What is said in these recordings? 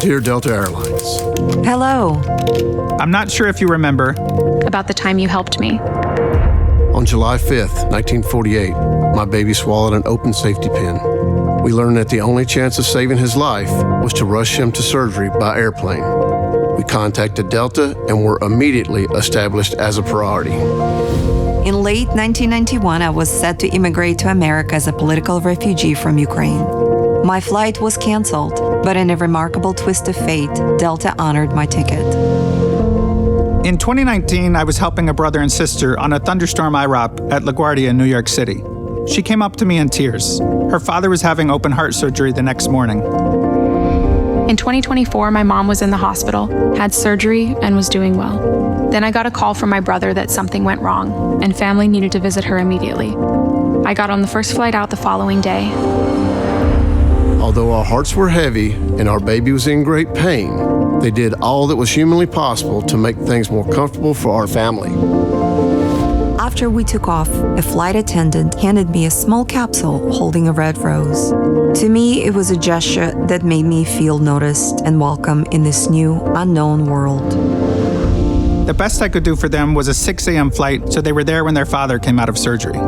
Dear Delta Airlines. Hello. I'm not sure if you remember. About the time you helped me. On July 5th, 1948, my baby swallowed an open safety pin. We learned that the only chance of saving his life was to rush him to surgery by airplane. We contacted Delta and were immediately established as a priority. In late 1991, I was set to immigrate to America as a political refugee from Ukraine. My flight was canceled, but in a remarkable twist of fate, Delta honored my ticket. In 2019, I was helping a brother and sister on a thunderstorm IROP at LaGuardia in New York City. She came up to me in tears. Her father was having open heart surgery the next morning. In 2024, my mom was in the hospital, had surgery, and was doing well. Then I got a call from my brother that something went wrong, and family needed to visit her immediately. I got on the first flight out the following day. Although our hearts were heavy and our baby was in great pain, they did all that was humanly possible to make things more comfortable for our family. After we took off, a flight attendant handed me a small capsule holding a red rose. To me, it was a gesture that made me feel noticed and welcome in this new, unknown world. The best I could do for them was a 6 a.m. flight, so they were there when their father came out of surgery.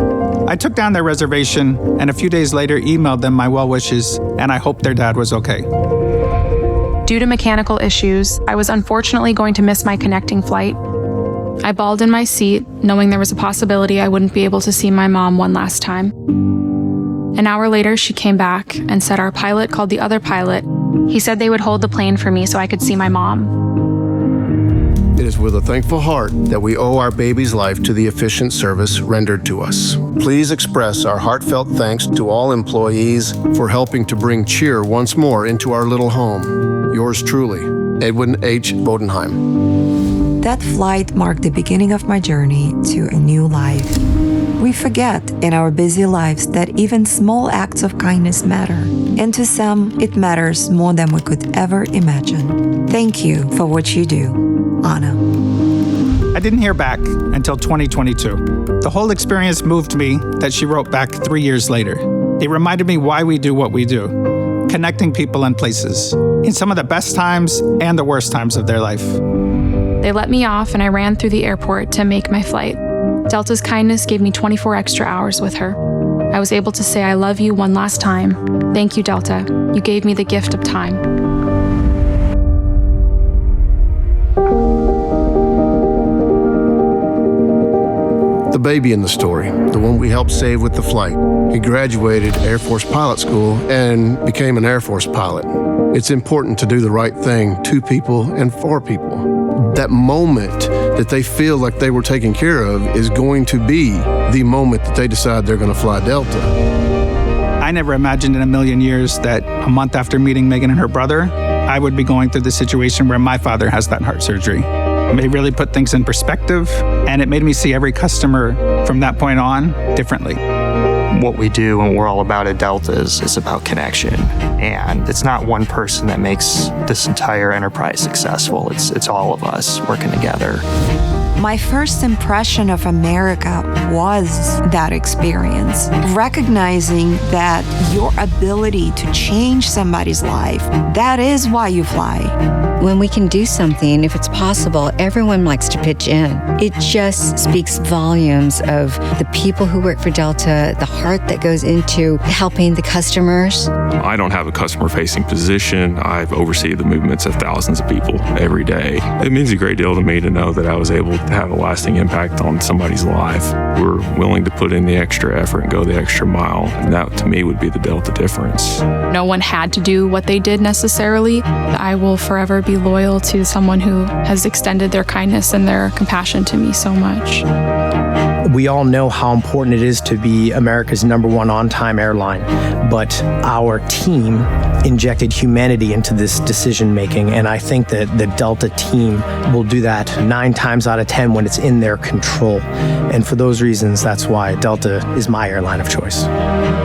I took down their reservation, and a few days later emailed them my well wishes, and I hoped their dad was okay. Due to mechanical issues, I was unfortunately going to miss my connecting flight. I bawled in my seat, knowing there was a possibility I wouldn't be able to see my mom one last time. An hour later, she came back and said our pilot called the other pilot. He said they would hold the plane for me so I could see my mom. It is with a thankful heart that we owe our baby's life to the efficient service rendered to us. Please express our heartfelt thanks to all employees for helping to bring cheer once more into our little home. Yours truly, Edwin H. Bodenheim. That flight marked the beginning of my journey to a new life. We forget in our busy lives that even small acts of kindness matter. And to some, it matters more than we could ever imagine. Thank you for what you do, Anna. I didn't hear back until 2022. The whole experience moved me that she wrote back 3 years later. It reminded me why we do what we do, connecting people and places, in some of the best times and the worst times of their life. They let me off and I ran through the airport to make my flight. Delta's kindness gave me 24 extra hours with her. I was able to say I love you one last time. Thank you, Delta. You gave me the gift of time. The baby in the story, the one we helped save with the flight. He graduated Air Force pilot school and became an Air Force pilot. It's important to do the right thing to people and for people. That moment that they feel like they were taken care of is going to be the moment that they decide they're going to fly Delta. I never imagined in a million years that a month after meeting Megan and her brother, I would be going through the situation where my father has that heart surgery. It really put things in perspective, and it made me see every customer from that point on differently. What we do and we're all about at Delta is about connection. And it's not one person that makes this entire enterprise successful. It's all of us working together. My first impression of America was that experience, recognizing that your ability to change somebody's life, that is why you fly. When we can do something, if it's possible, everyone likes to pitch in. It just speaks volumes of the people who work for Delta, the heart that goes into helping the customers. I don't have a customer-facing position. I've overseen the movements of thousands of people every day. It means a great deal to me to know that I was able to have a lasting impact on somebody's life. We're willing to put in the extra effort and go the extra mile, and that to me would be the Delta difference. No one had to do what they did necessarily. I will forever be loyal to someone who has extended their kindness and their compassion to me so much. We all know how important it is to be America's #1 on-time airline, but our team injected humanity into this decision-making, and I think that the Delta team will do that 9 times out of 10 when it's in their control. And for those reasons, that's why Delta is my airline of choice.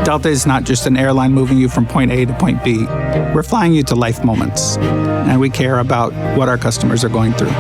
Delta is not just an airline moving you from point A to point B. We're flying you to life moments, and we care about what our customers are going through.